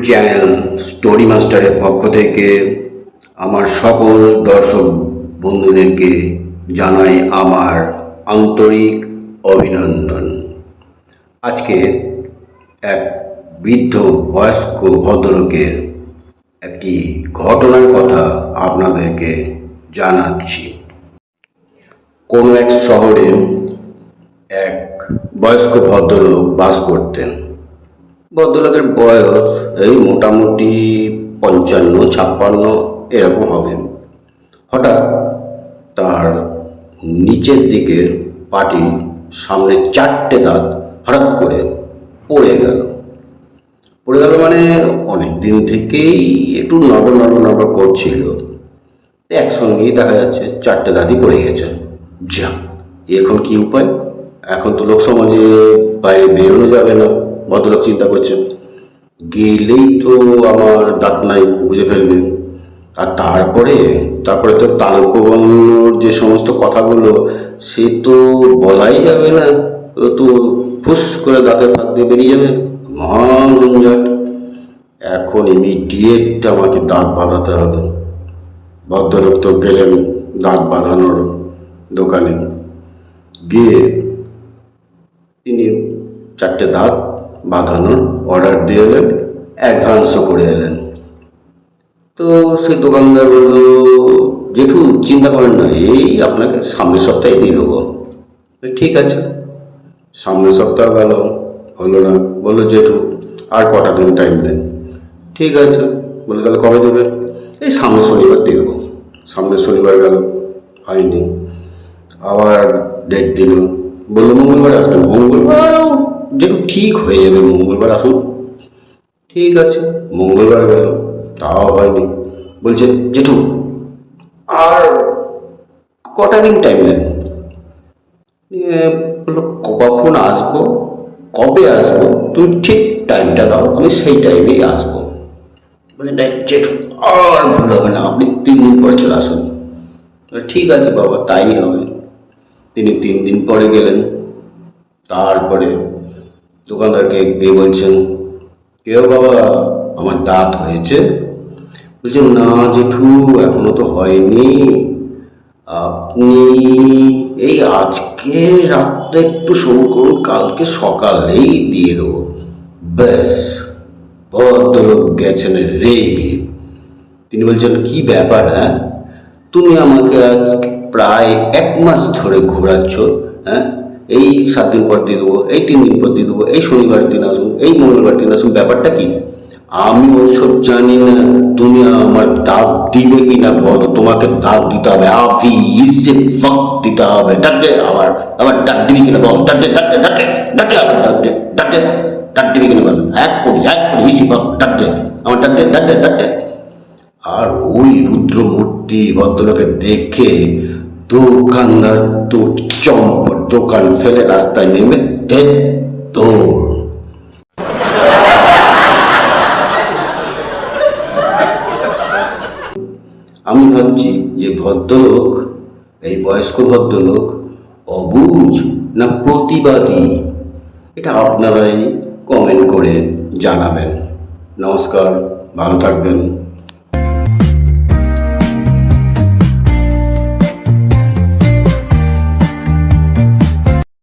Channel story মাস্টারের পক্ষ থেকে আমার সকল দর্শক বন্ধুদেরকে জানাই আমার আন্তরিক অভিনন্দন। আজকে এক বৃদ্ধ বয়স্ক ভদ্রলোকের একটি ঘটনার কথা আপনাদেরকে জানাচ্ছি। কোনো এক শহরে এক বয়স্ক ভদ্রলোক বাস করতেন। ভদ্রলোকের বয়স এই মোটামুটি 55-56 এরকম হবে। হঠাৎ তার নিচের দিকের পাটির সামনে 4টে দাঁত হঠাৎ করে পড়ে গেল। মানে অনেক দিন থেকেই একটু নড়বড় করছিল, একসঙ্গেই দেখা যাচ্ছে 4টে দাঁতই পড়ে গেছে। যা, এখন কি উপায়? এখন তো লোক সমাজে বাইরে বেরোনো যাবে না। ভদ্রলোক চিন্তা করছেন, গেলেই তো আমার দাঁত নাই বুঝে ফেলবে। আর তারপরে তো তালব্যবন্যর যে সমস্ত কথাগুলো, সে তো বলাই যাবে না, ও তো ফুস করে দাঁতের ফাঁক দিয়ে বেরিয়ে যাবে, মহান ঝঞ্ঝাট। এখন ইমিডিয়েট আমাকে দাঁত বাঁধাতে হবে। ভদ্রলোক তো গেলেন দাঁত বাঁধানোর দোকানে। গিয়ে তিনি 4টে দাঁত বাঁধানোর অর্ডার দিয়ে এলেন, অ্যাডভান্সও করে এলেন। তো সেই দোকানদার বলল, জেঠু চিন্তা করেন না, এই আপনাকে সামনের সপ্তাহে দিয়ে দেবো। ঠিক আছে। সামনের সপ্তাহ গেল, হলো না। বললো, জেঠু আর কটা দিন টাইম দেন। ঠিক আছে। বলে, তাহলে কবে দেবে? এই সামনের শনিবার দিয়ে দেবো। সামনের শনিবার গেল, হয়নি। আবার ডেট দিল, বললো মঙ্গলবার আসবেন। মঙ্গলবার যেহেতু ঠিক হয়ে যাবে, মঙ্গলবার আসুন। ঠিক আছে। মঙ্গলবার গেল, তাও হয়নি। বলছে, জেঠু আর কটা দিন টাইম দেন? বললো, কখন আসবো, কবে আসবো, তুমি ঠিক টাইমটা দাও, আমি সেই টাইমেই আসবো। বলে, জেঠু আর ভুল হবে না, আপনি 3 দিন পরে চলে আসুন। ঠিক আছে বাবা, তাই হবে। তিনি 3 দিন পরে গেলেন। তারপরে দোকানদারকে গিয়ে বলছেন, কেউ বাবা আমার দাঁত হয়েছে? বলছেন, না জেঠু এখনো তো হয়নি, আপনি এই আজকে রাতটা একটু শুরু করুন, কালকে সকালেই দিয়ে দেবো। ব্যাস, ভদ্রলোক গেছেন রেগে। তিনি বলছেন, কি ব্যাপার? হ্যাঁ, তুমি আমাকে আজ প্রায় 1 মাস ধরে ঘোরাচ্ছ। হ্যাঁ, এই 7 দিন পর দিয়ে দেবো, এই 3 দিন পর দিয়ে দেবো, এই শনিবার দিন আসুন, এই মঙ্গলবার দিন আসুন, ব্যাপারটা কি? আমি ওসব জানি না, তুমি আমার দাঁত দিবে কিনা বলো। তোমাকে দাঁত দিতে হবে, আফি ইসে ফক দিতে হবে। ডাকতে আবার আবার ডাক দিবি কিনা বল। ডাকতে ডাকতে ডাকতে ডাকতে আবার ডাকতে ডাকতে ডাক দিবি কিনা বল। এক কোটি ইসি ফক ডাকতে আমার ডাকতে ডাকতে ডাকতে। আর ওই রুদ্রমূর্তি ভদ্রলোকে দেখে দোকানদার তো চম্পট, দোকান ফেলে রাস্তায় নেমে দৌড়। আমি ভাবছি যে ভদ্রলোক, এই বয়স্ক ভদ্রলোক অবুঝ না প্রতিবাদী, এটা আপনারাই কমেন্ট করে জানাবেন। নমস্কার, ভালো থাকবেন।